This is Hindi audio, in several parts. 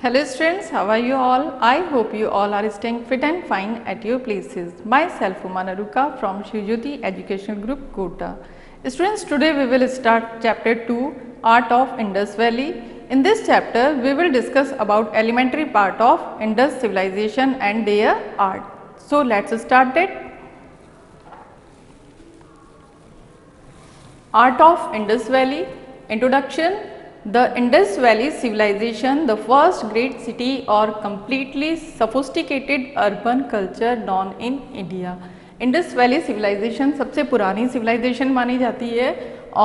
Hello students, how are you all? I hope you all are staying fit and fine at your places. Myself Umana Ruka from Shivjyoti Educational Group Kota. Students, today we will start chapter 2, Art of Indus Valley. In this chapter we will discuss about elementary part of Indus civilization and their art. So let's start it. Art of Indus Valley. Introduction. The Indus Valley civilization, the first great city or completely sophisticated urban culture known in India. Indus Valley civilization सबसे पुरानी civilization मानी जाती है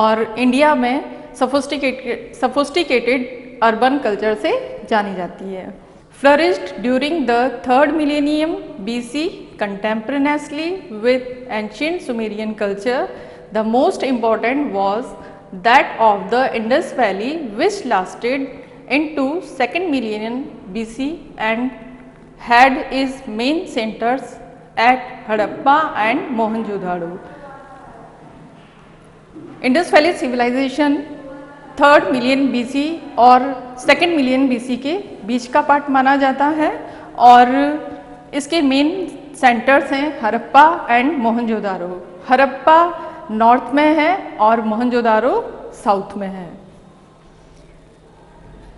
और इंडिया में sophisticated urban culture से जानी जाती है. Flourished during the 3rd millennium BC contemporaneously with ancient Sumerian culture. The most important was that of the Indus Valley, which lasted into 2nd millennium BC and had its main centers at Harappa and Mohenjo-daro. Indus Valley civilization 3rd million BC और 2nd मिलियन BC के बीच का पार्ट माना जाता है और इसके मेन सेंटर्स हैं हरप्पा एंड मोहनजोदारो. हरप्पा नॉर्थ में है और मोहनजोदारो साउथ में है.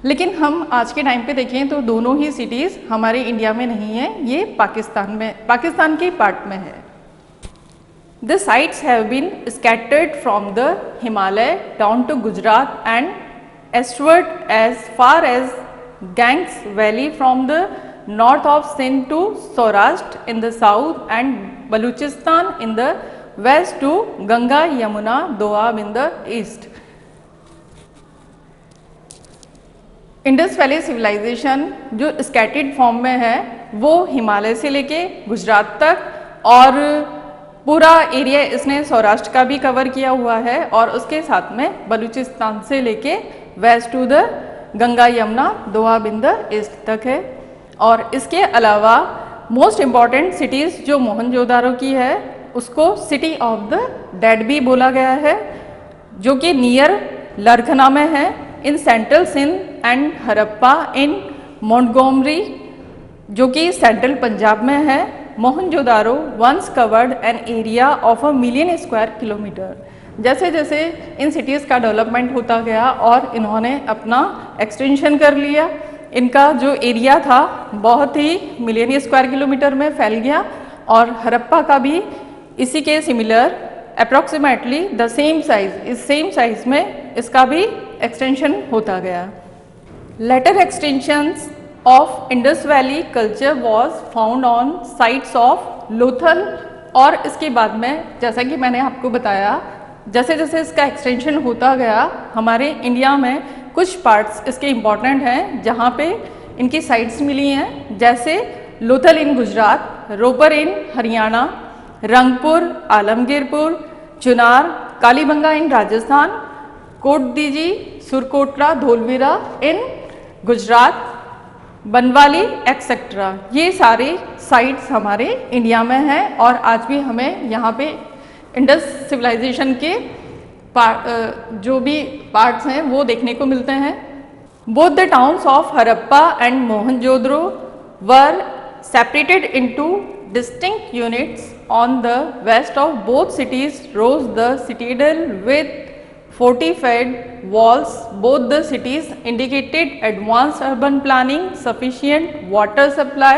लेकिन हम आज के टाइम पे देखें तो दोनों ही सिटीज़ हमारे इंडिया में नहीं है, ये पाकिस्तान के पार्ट में है. The sites have been scattered from the Himalaya down to Gujarat and eastward as far as Ganges Valley from the north of Sindh to Saurashtra in the south and Baluchistan in the west to Ganga Yamuna Doab in the east. Indus valley civilisation जो स्कैटर्ड फॉर्म में है वो हिमालय से लेके गुजरात तक और पूरा एरिया इसने सौराष्ट्र का भी कवर किया हुआ है और उसके साथ में बलूचिस्तान से लेके west to the Ganga Yamuna Doab in the east तक है. और इसके अलावा मोस्ट इम्पॉर्टेंट सिटीज़ जो मोहनजोदारो की है उसको सिटी ऑफ द डेड भी बोला गया है, जो कि नियर लरखना में है, in central Sindh and Harappa in Montgomery जो कि सेंट्रल पंजाब में है. Mohenjodaro once covered an area of 1 million square kilometre. जैसे जैसे इन सिटीज़ का डेवलपमेंट होता गया और इन्होंने अपना एक्सटेंशन कर लिया, इनका जो एरिया था बहुत ही मिलियन स्क्वायर किलोमीटर में फैल गया और हरप्पा का भी इसी के similar approximately the same size, इस सेम साइज में इसका भी एक्सटेंशन होता गया. Later extensions of Indus valley culture was found on sites of Lothal. और इसके बाद में जैसा कि मैंने आपको बताया जैसे जैसे इसका एक्सटेंशन होता गया हमारे इंडिया में कुछ पार्ट्स इसके इम्पॉर्टेंट हैं जहाँ पे इनकी साइट्स मिली हैं, जैसे लोथल इन गुजरात, रोपर इन हरियाणा, रंगपुर, आलमगीरपुर, चुनार, कालीबंगा इन राजस्थान, कोटदीजी, सुरकोटरा, धोलवीरा इन गुजरात, बनवाली एक्सेट्रा. ये सारे साइट्स हमारे इंडिया में हैं और आज भी हमें यहाँ पे इंडस सिविलाइजेशन के जो भी पार्ट्स हैं वो देखने को मिलते हैं. Both the towns of Harappa and Mohenjodaro were separated into distinct units. On the west of both cities rose the citadel with fortified walls. Both the cities indicated advanced urban planning, sufficient water supply,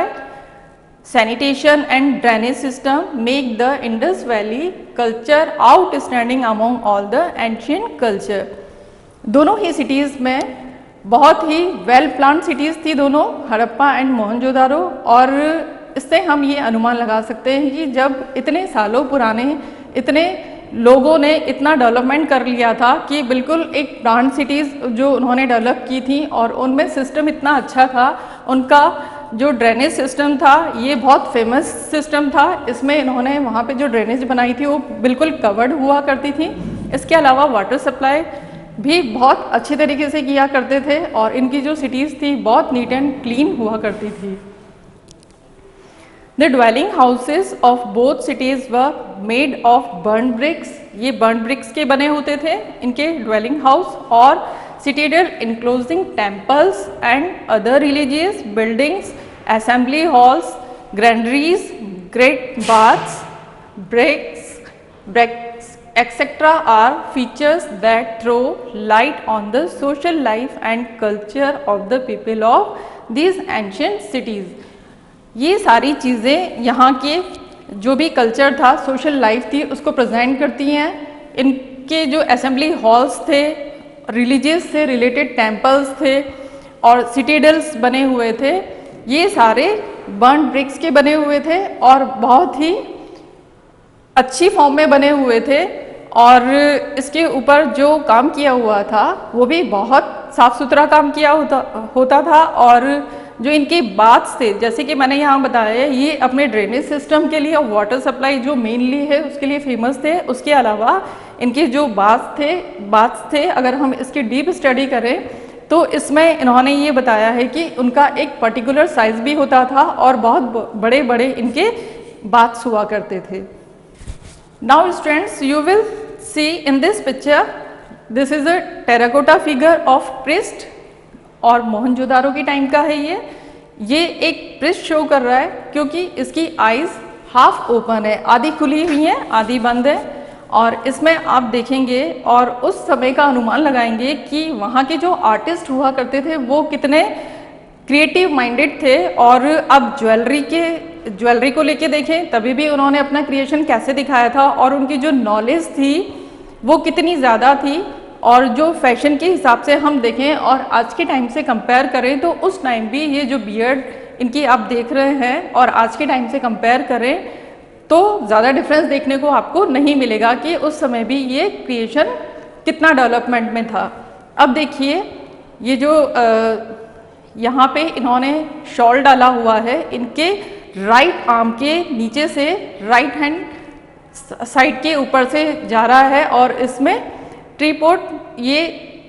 sanitation and drainage system make the Indus Valley culture outstanding among all the ancient culture. दोनों ही सिटीज़ में बहुत ही वेल प्लान्ड सिटीज़ थी दोनों, हड़प्पा एंड मोहनजोदारो. और इससे हम ये अनुमान लगा सकते हैं कि जब इतने सालों पुराने इतने लोगों ने इतना डेवलपमेंट कर लिया था कि बिल्कुल एक प्लांट सिटीज़ जो उन्होंने डेवलप की थी और उनमें सिस्टम इतना अच्छा था, उनका जो ड्रेनेज सिस्टम था ये बहुत फेमस सिस्टम था. इसमें इन्होंने वहाँ पे जो ड्रेनेज बनाई थी वो बिल्कुल कवर्ड हुआ करती थी. इसके अलावा वाटर सप्लाई भी बहुत अच्छे तरीके से किया करते थे और इनकी जो सिटीज़ थी बहुत नीट एंड क्लीन हुआ करती थी. The dwelling houses of both cities were made of burnt bricks. ये burnt bricks के बने होते थे इनके dwelling house और citadel enclosing temples and other religious buildings, assembly halls, granaries, great baths, breaks, etc. are features that throw light on the social life and culture of the people of these ancient cities. ये सारी चीज़ें यहाँ के जो भी कल्चर था, सोशल लाइफ थी, उसको प्रेजेंट करती हैं। इनके जो असेंबली हॉल्स थे, रिलीजियस से रिलेटेड टेम्पल्स थे और सिटीडल्स बने हुए थे, ये सारे बर्न ब्रिक्स के बने हुए थे और बहुत ही अच्छी फॉर्म में बने हुए थे। और इसके ऊपर जो काम किया हुआ था वो भी बहुत साफ सुथरा काम किया होता था। और जो इनके बाथ्स थे, जैसे कि मैंने यहाँ बताया, ये अपने ड्रेनेज सिस्टम के लिए और वाटर सप्लाई जो मेनली है उसके लिए फेमस थे। उसके अलावा इनके जो बाथ्स थे, अगर हम इसकी डीप स्टडी करें तो इसमें इन्होंने ये बताया है कि उनका एक पर्टिकुलर साइज भी होता था और बहुत बड़े बड़े इनके बाथ्स हुआ करते थे। Now students, you will see in this picture, this is a terracotta figure of priest और मोहनजोदारो की टाइम का है। ये एक प्रिस्ट शो कर रहा है क्योंकि इसकी आईज हाफ ओपन है, आधी खुली हुई है, आधी बंद है। और इसमें आप देखेंगे और उस समय का अनुमान लगाएंगे कि वहाँ के जो आर्टिस्ट हुआ करते थे वो कितने क्रिएटिव माइंडेड थे। और अब ज्वेलरी को लेके देखें, तभी भी उन्होंने अपना क्रिएशन कैसे दिखाया था और उनकी जो नॉलेज थी वो कितनी ज़्यादा थी। और जो फैशन के हिसाब से हम देखें और आज के टाइम से कंपेयर करें तो उस टाइम भी ये जो बियर्ड इनकी आप देख रहे हैं और आज के टाइम से कंपेयर करें तो ज़्यादा डिफरेंस देखने को आपको नहीं मिलेगा कि उस समय भी ये क्रिएशन कितना डेवलपमेंट में था। अब देखिए, ये जो यहाँ पे इन्होंने शॉल डाला हुआ है, इनके राइट आर्म के नीचे से राइट हैंड साइड के ऊपर से जा रहा है और इसमें ट्रीपोर्ट ये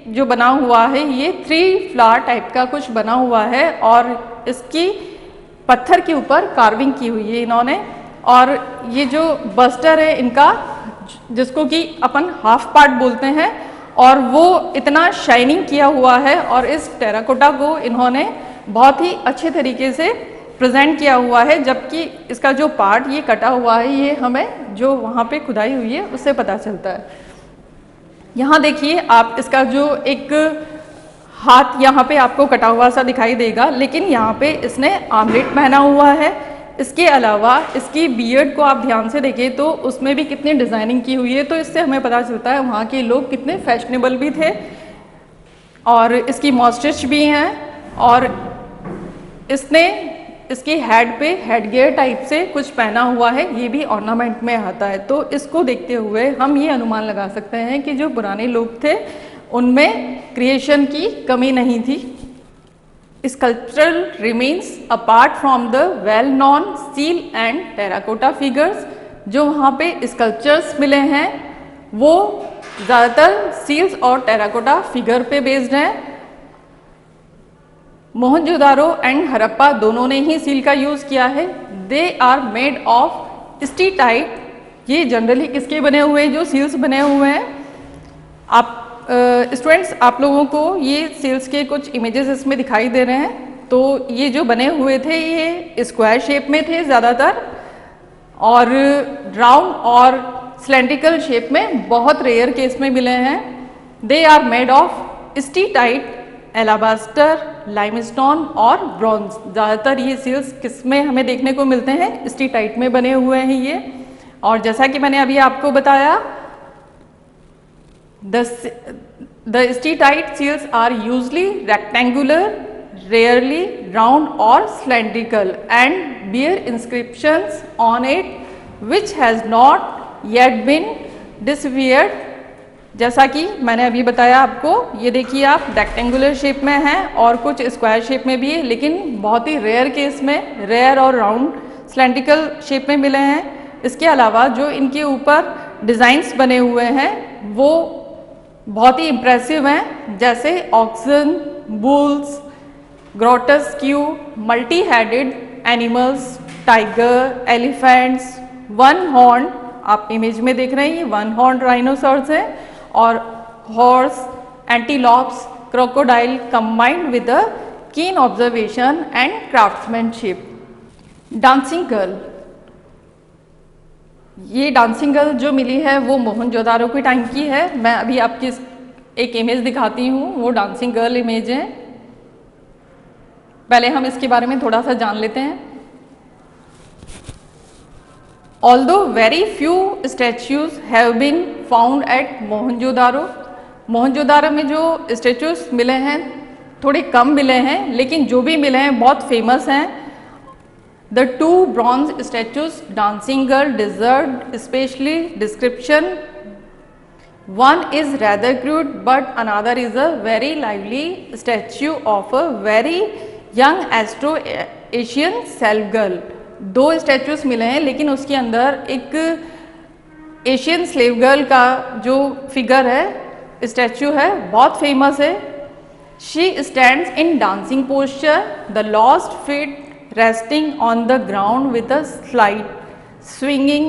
जो बना हुआ है ये 3 फ्लावर टाइप का कुछ बना हुआ है और इसकी पत्थर के ऊपर कार्विंग की हुई है इन्होंने। और ये जो बस्टर है इनका, जिसको कि अपन हाफ पार्ट बोलते हैं, और वो इतना शाइनिंग किया हुआ है और इस टेराकोटा को इन्होंने बहुत ही अच्छे तरीके से प्रेजेंट किया हुआ है। जबकि इसका जो पार्ट ये कटा हुआ है, ये हमें जो वहाँ पे खुदाई हुई है उससे पता चलता है। यहाँ देखिए आप, इसका जो एक हाथ यहाँ पे आपको कटा हुआ सा दिखाई देगा, लेकिन यहाँ पे इसने आर्मलेट पहना हुआ है। इसके अलावा इसकी बियर्ड को आप ध्यान से देखें तो उसमें भी कितनी डिज़ाइनिंग की हुई है, तो इससे हमें पता चलता है वहाँ के लोग कितने फैशनेबल भी थे। और इसकी मॉस्टिच भी हैं और इसने इसके हेड पे हेड गियर टाइप से कुछ पहना हुआ है, ये भी ऑर्नामेंट में आता है। तो इसको देखते हुए हम ये अनुमान लगा सकते हैं कि जो पुराने लोग थे उनमें क्रिएशन की कमी नहीं थी। Sculptural remains apart from the well-known seal and terracotta figures। जो वहाँ पे स्कल्पचर्स मिले हैं वो ज़्यादातर सील्स और टेराकोटा फिगर पे बेस्ड हैं। मोहनजोदारो एंड हड़प्पा दोनों ने ही सील का यूज़ किया है। They are made of steatite. ये जनरली किसके बने हुए हैं? जो सील्स बने हुए हैं। आप स्टूडेंट्स, आप लोगों को ये सील्स के कुछ इमेजेस इसमें दिखाई दे रहे हैं। तो ये जो बने हुए थे ये स्क्वायर शेप में थे ज़्यादातर, और राउंड और सिलेंड्रिकल शेप में बहुत रेयर केस में मिले हैं। They are made of steatite, alabaster, limestone और ब्रॉन्ज। ज़्यादातर ये सील्स किस में हमें देखने को मिलते हैं? स्टीटाइट में बने हुए हैं ये। और जैसा कि मैंने अभी आपको बताया, the steatite seals are usually rectangular, rarely round or cylindrical, and bear inscriptions on it which has not yet been deciphered। जैसा कि मैंने अभी बताया आपको, ये देखिए आप, रेक्टेंगुलर शेप में है और कुछ स्क्वायर शेप में भी है, लेकिन बहुत ही रेयर केस में रेयर और राउंड सिलेंड्रिकल शेप में मिले हैं। इसके अलावा जो इनके ऊपर डिज़ाइंस बने हुए हैं वो बहुत ही इम्प्रेसिव हैं, जैसे oxen, bulls, grotesque, multi headed animals, tiger, elephants, one horn, आप इमेज में देख रहे हैं, वन हॉर्न राइनोसॉर्स है, और horse, antelopes, crocodile combined with a keen observation and craftsmanship. Dancing girl, ये डांसिंग गर्ल जो मिली है वो मोहनजोदारो के टाइम की है। मैं अभी आपकी एक इमेज दिखाती हूँ, वो डांसिंग गर्ल इमेज है। पहले हम इसके बारे में थोड़ा सा जान लेते हैं। Although very few statues have been found at Mohenjodaro, Mohenjodaro में जो स्टैचूज मिले हैं थोड़े कम मिले हैं, लेकिन जो भी मिले हैं बहुत फेमस हैं। The two bronze statues dancing girl deserved especially description. One is rather crude but another is a very lively statue of a very young Astro-Asian slave girl. दो स्टैचूज मिले हैं, लेकिन उसके अंदर एक एशियन स्लेव गर्ल का जो फिगर है, स्टैचू है, बहुत फेमस है। She stands in dancing posture, the lost feet resting on the ground with a slight swinging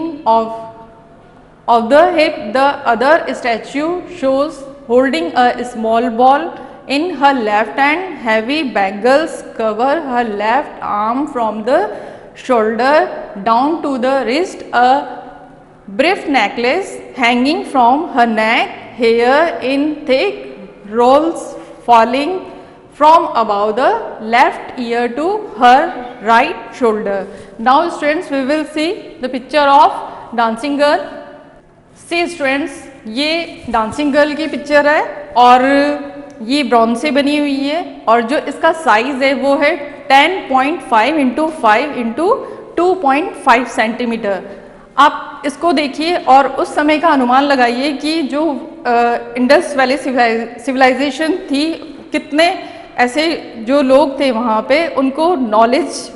of the hip. The other statue shows holding a small ball in her left hand. Heavy bangles cover her left arm from the shoulder down to the wrist. A brief necklace hanging from her neck, hair in thick rolls falling from above the left ear to her right shoulder. Now students, we will see the picture of dancing girl. See students, ये डांसिंग गर्ल की पिक्चर है और ये ब्रॉन्ज से बनी हुई है और जो इसका साइज है वो है 10.5 इंटू 5 इंटू 2.5 सेंटीमीटर। आप इसको देखिए और उस समय का अनुमान लगाइए कि जो इंडस वैली सिविलाइजेशन थी, कितने ऐसे जो लोग थे वहाँ पे, उनको नॉलेज,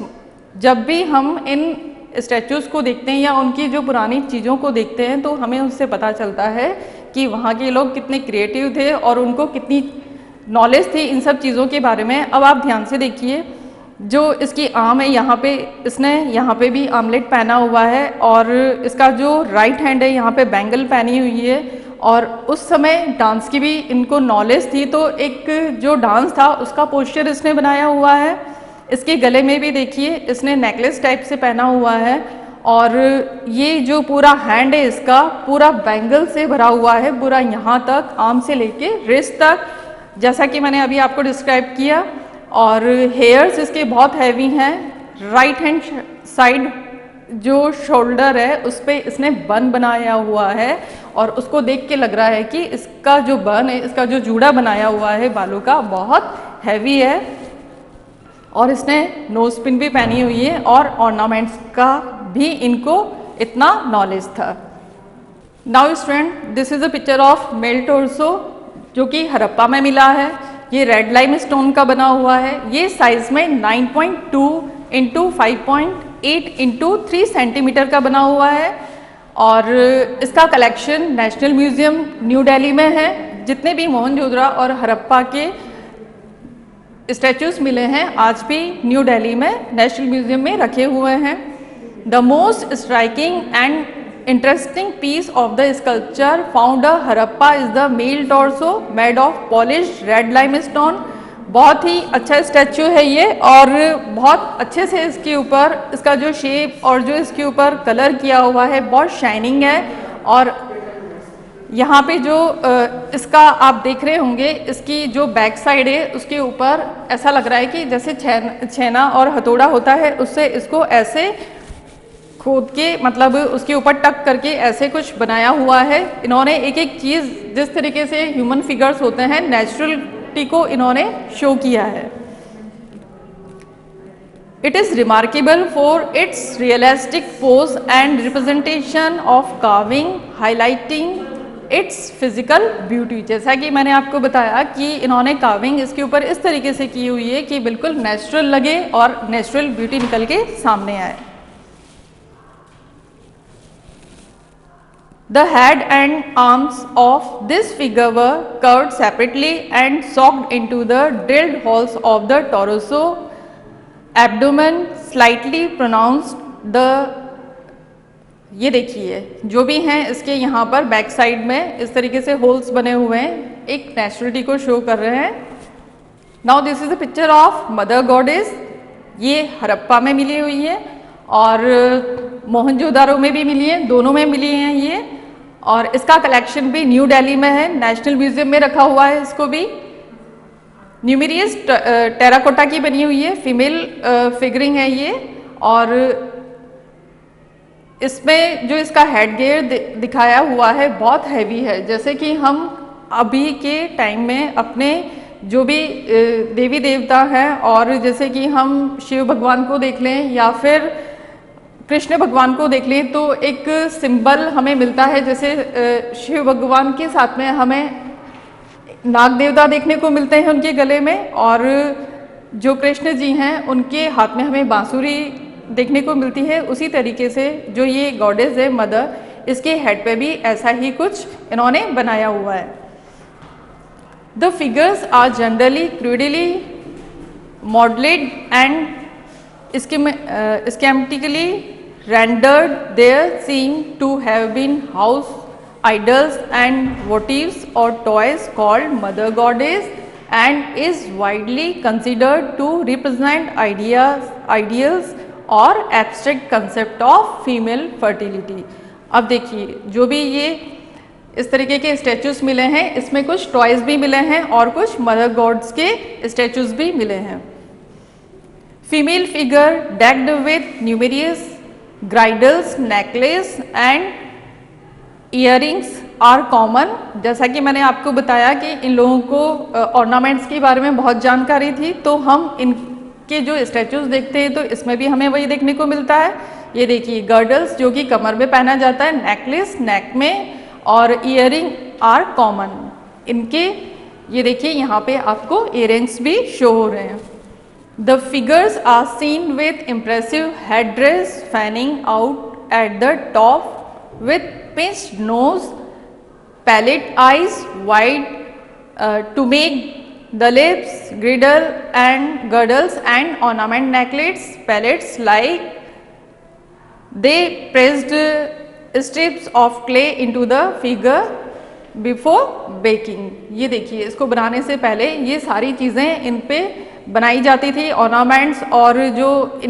जब भी हम इन स्टैचूज़ को देखते हैं या उनकी जो पुरानी चीज़ों को देखते हैं तो हमें उससे पता चलता है कि वहाँ के लोग कितने क्रिएटिव थे और उनको कितनी नॉलेज थी इन सब चीज़ों के बारे में। अब आप ध्यान से देखिए, जो इसकी आर्म है यहाँ पे, इसने यहाँ पे भी आर्मलेट पहना हुआ है और इसका जो राइट हैंड है यहाँ पे बैंगल पहनी हुई है और उस समय डांस की भी इनको नॉलेज थी, तो एक जो डांस था उसका पोस्चर इसने बनाया हुआ है। इसके गले में भी देखिए इसने नेकलेस टाइप से पहना हुआ है और ये जो पूरा हैंड है इसका पूरा बैंगल से भरा हुआ है, पूरा यहाँ तक, आर्म से लेके रिस्ट तक, जैसा कि मैंने अभी आपको डिस्क्राइब किया। और हेयर्स इसके बहुत हैवी हैं। राइट हैंड साइड जो शोल्डर है उस पर इसने बन बनाया हुआ है और उसको देख के लग रहा है कि इसका जो बन है, इसका जो जूड़ा बनाया हुआ है बालों का, बहुत हैवी है। और इसने नोज पिन भी पहनी हुई है और ऑर्नामेंट्स का भी इनको इतना नॉलेज था। Now student, this is a picture of male torso जो कि हड़प्पा में मिला है। ये रेड लाइम स्टोन का बना हुआ है। ये साइज में 9.2 इंटू 5.8 इंटू 3 सेंटीमीटर का बना हुआ है और इसका collection national museum new Delhi में है। जितने भी मोहनजोदड़ो और हड़प्पा के स्टैचूज मिले हैं आज भी न्यू दिल्ली में नेशनल म्यूजियम में रखे हुए हैं। The most striking and interesting piece of the sculpture found Harappa is the male torso made of polished red limestone. बहुत ही अच्छा स्टैचू है ये और बहुत अच्छे से इसके ऊपर इसका जो शेप और जो इसके ऊपर कलर किया हुआ है बहुत शाइनिंग है। और यहाँ पे जो इसका आप देख रहे होंगे, इसकी जो बैक साइड है उसके ऊपर ऐसा लग रहा है कि जैसे छेना और हथौड़ा होता है उससे इसको ऐसे खोद के, मतलब उसके ऊपर टक करके ऐसे कुछ बनाया हुआ है। इन्होंने एक एक चीज़, जिस तरीके से ह्यूमन फिगर्स होते हैं, नेचुरलिटी को इन्होंने शो किया है। It is remarkable for its realistic pose and representation of carving, highlighting its physical beauty। जैसा कि मैंने आपको बताया कि इन्होंने कार्विंग इसके ऊपर इस तरीके से की हुई है कि बिल्कुल नेचुरल लगे और नेचुरल ब्यूटी निकल के सामने आए। The head and arms of this figure were curved separately and socked into the drilled holes of the torso. Abdomen slightly pronounced. The ये देखिए जो भी हैं इसके यहाँ पर बैक साइड में इस तरीके से होल्स बने हुए हैं, एक नेचुरलिटी को शो कर रहे हैं। Now this is the picture of mother goddess. ये हड़प्पा में मिली हुई है और मोहनजोदारो में भी मिली है, दोनों में मिली हैं ये। और इसका कलेक्शन भी न्यू दिल्ली में है, नेशनल म्यूजियम में रखा हुआ है इसको भी। न्यूमेरियस टेराकोटा की बनी हुई है, फीमेल फिगरिंग है ये। और इसमें जो इसका हेड गियर दिखाया हुआ है बहुत हैवी है, जैसे कि हम अभी के टाइम में अपने जो भी देवी देवता हैं, और जैसे कि हम शिव भगवान को देख लें या फिर कृष्ण भगवान को देख लें, तो एक सिंबल हमें मिलता है। जैसे शिव भगवान के साथ में हमें नाग देवता देखने को मिलते हैं उनके गले में, और जो कृष्ण जी हैं उनके हाथ में हमें बांसुरी देखने को मिलती है। उसी तरीके से जो ये गॉडेस है मदर, इसके हेड पे भी ऐसा ही कुछ इन्होंने बनाया हुआ है। The figures are generally crudely modeled and schematically rendered. There seem to have been house idols and votives or toys called mother goddess, and is widely considered to represent ideals or abstract concept of female fertility. अब देखिए जो भी ये इस तरीके के स्टैचूज मिले हैं, इसमें कुछ टॉयज भी मिले हैं और कुछ मदर गॉड्स के स्टैचूज भी मिले हैं। Female figure decked with numerous girdles, necklace and earrings are common. जैसा कि मैंने आपको बताया कि इन लोगों को ऑर्नामेंट्स के बारे में बहुत जानकारी थी, तो हम इनके जो स्टैचूज देखते हैं तो इसमें भी हमें वही देखने को मिलता है। ये देखिए गर्डल्स जो कि कमर में पहना जाता है, नेकलेस नेक में, और इयरिंग आर कॉमन इनके। ये देखिए यहाँ पे आपको इयरिंग्स भी शो हो रहे हैं। The figures are seen with impressive head dress, fanning out at the top with pinched nose, pellet eyes wide to make the lips, girdle and girdles and ornament necklets, pellets like they pressed strips of clay into the figure before baking। ये देखिए इसको बनाने से पहले ये सारी चीज़ें इन पे बनाई जाती थी, ऑर्नामेंट्स, और जो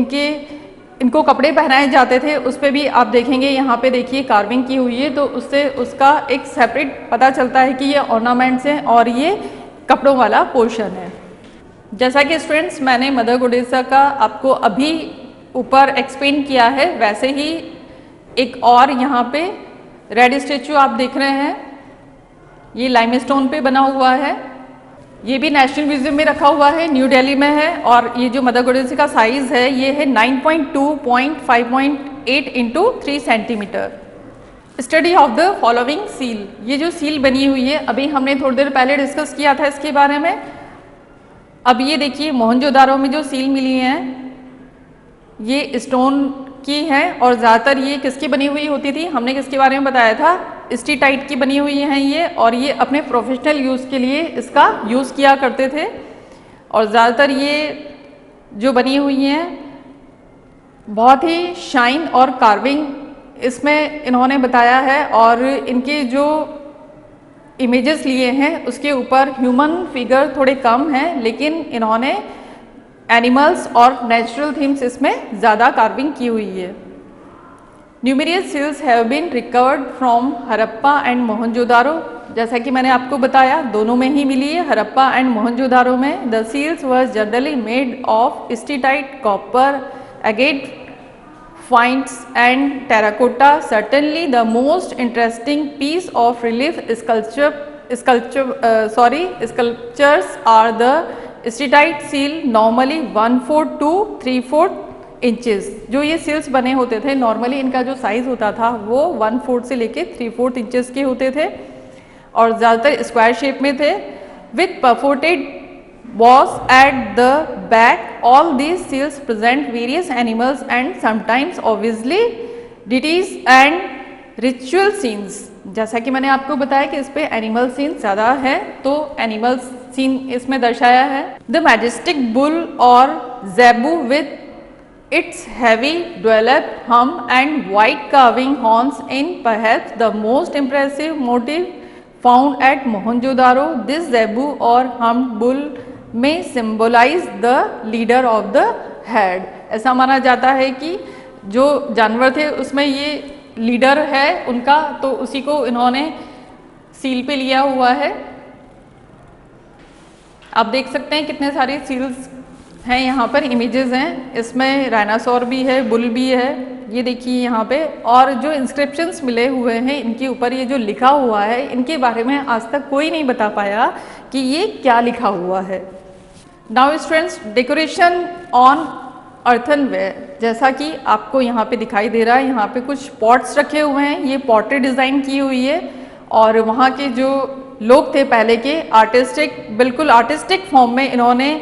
इनको कपड़े पहनाए जाते थे उस पे भी आप देखेंगे यहाँ पे देखिए कार्विंग की हुई है, तो उससे उसका एक सेपरेट पता चलता है कि ये ऑर्नामेंट्स हैं और ये कपड़ों वाला पोर्शन है। जैसा कि स्टूडेंट्स मैंने मदर गोडेसा का आपको अभी ऊपर एक्सप्लेन किया है, वैसे ही एक और यहाँ पे रेड स्टेचू आप देख रहे हैं, ये लाइमस्टोन पे बना हुआ है। ये भी नेशनल म्यूजियम में रखा हुआ है, न्यू दिल्ली में है। और ये जो मदर गोडेसा का साइज है ये है 9.2.5.8 into 3 centimetre. Study of the following seal, ये जो सील बनी हुई है अभी हमने थोड़ी देर पहले डिस्कस किया था इसके बारे में। अब ये देखिए मोहनजोदारो में जो सील मिली हैं ये स्टोन की है, और ज़्यादातर ये किसकी बनी हुई होती थी, हमने किसके बारे में बताया था, स्टीटाइट की बनी हुई हैं ये, और ये अपने प्रोफेशनल यूज़ के लिए इसका यूज़ किया करते थे। और ज़्यादातर ये जो बनी हुई हैं बहुत ही शाइन और कार्विंग इसमें इन्होंने बताया है, और इनके जो इमेजेस लिए हैं उसके ऊपर ह्यूमन फिगर थोड़े कम हैं, लेकिन इन्होंने एनिमल्स और नेचुरल थीम्स इसमें ज़्यादा कार्विंग की हुई है। Numerous seals have been recovered from Harappa and Mohenjodaro. जैसा कि मैंने आपको बताया दोनों में ही मिली है, हड़प्पा एंड मोहनजोदारो में। The seals were generally made of steatite, copper, agate, finds and terracotta. Certainly the most interesting piece of relief sculptures are the steatite seal, normally 1/4 to 3/4 inches. जो ये सील्स बने होते थे नॉर्मली इनका जो साइज होता था वो 1/4 से लेके 3/4 इंचेस के होते थे, और ज़्यादातर स्क्वायर शेप में थे, with perforated boss at the back. All these seals present various animals and sometimes obviously deities and ritual scenes. जैसा कि मैंने आपको बताया कि इस पे एनिमल सीन ज़्यादा है, तो एनिमल सीन इसमें दर्शाया है। द मैजेस्टिक बुल और zebu with its heavy developed hump and white carving horns in perhaps the most impressive motif found at Mohenjodaro. This zebu और हम्प बुल में symbolise the leader of the head. ऐसा माना जाता है कि जो जानवर थे उसमें ये लीडर है उनका, तो उसी को इन्होंने सील पे लिया हुआ है। आप देख सकते हैं कितने सारे सील्स हैं, यहाँ पर इमेजेस हैं, इसमें डायनासोर भी है, बुल भी है, ये देखिए यहाँ पे। और जो इंस्क्रिप्शंस मिले हुए हैं इनके ऊपर ये जो लिखा हुआ है, इनके बारे में आज तक कोई नहीं बता पाया कि ये क्या लिखा हुआ है। नाउ स्टूडेंट्स, डेकोरेशन ऑन अर्थनवेयर, जैसा कि आपको यहाँ पे दिखाई दे रहा है, यहाँ पे कुछ पॉट्स रखे हुए हैं, ये पॉटरी डिज़ाइन की हुई है। और वहाँ के जो लोग थे पहले के आर्टिस्टिक, बिल्कुल आर्टिस्टिक फॉर्म में इन्होंने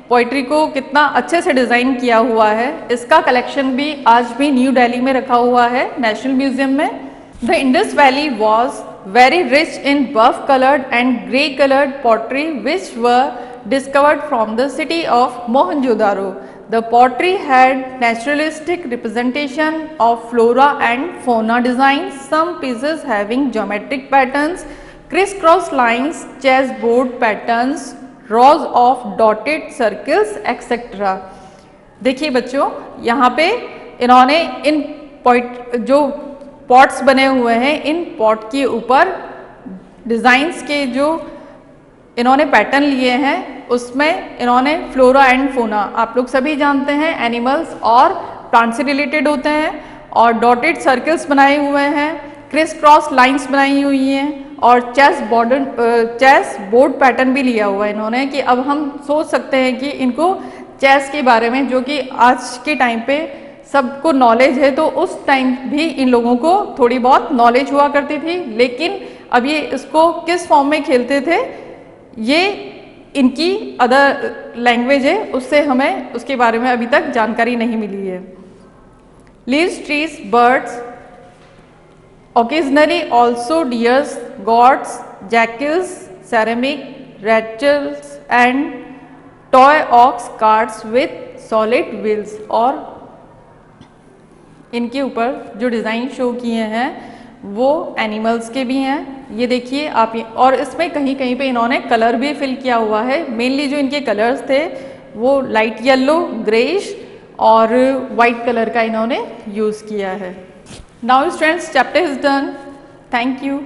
पोइट्री को कितना अच्छे से डिज़ाइन किया हुआ है। इसका कलेक्शन भी आज भी न्यू दिल्ली में रखा हुआ है, नेशनल म्यूजियम में। The Indus valley was very rich in buff colored and grey colored pottery which were discovered from the city of Mohenjo-daro. The pottery had naturalistic representation of flora and fauna designs, some pieces having geometric patterns, crisscross lines, chessboard patterns, rows of dotted circles, etc. देखिए बच्चों, यहाँ पे इन्होंने इन जो पॉट्स बने हुए हैं, इन पॉट के ऊपर डिज़ाइंस के जो इन्होंने पैटर्न लिए हैं उसमें इन्होंने फ्लोरा एंड फोना, आप लोग सभी जानते हैं एनिमल्स और प्लांट से रिलेटेड होते हैं, और डॉटेड सर्कल्स बनाए हुए हैं, क्रिस क्रॉस लाइंस बनाई हुई हैं, और चेस बोर्ड पैटर्न भी लिया हुआ है इन्होंने। कि अब हम सोच सकते हैं कि इनको चेस के बारे में, जो कि आज के टाइम पे सबको नॉलेज है, तो उस टाइम भी इन लोगों को थोड़ी बहुत नॉलेज हुआ करती थी, लेकिन अब ये इसको किस फॉर्म में खेलते थे ये इनकी अदर लैंग्वेज है, उससे हमें उसके बारे में अभी तक जानकारी नहीं मिली है। Leaves, trees, birds, occasionally also deers, goats, jackals, ceramic, reptiles and toy ox carts with solid wheels। और इनके ऊपर जो डिज़ाइन शो किए हैं वो एनिमल्स के भी हैं, ये देखिए आप और इसमें कहीं कहीं पे इन्होंने कलर भी फिल किया हुआ है। मेनली जो इनके कलर्स थे वो लाइट येलो, ग्रेइश और वाइट कलर का इन्होंने यूज़ किया है। Now students, chapter is done. Thank you.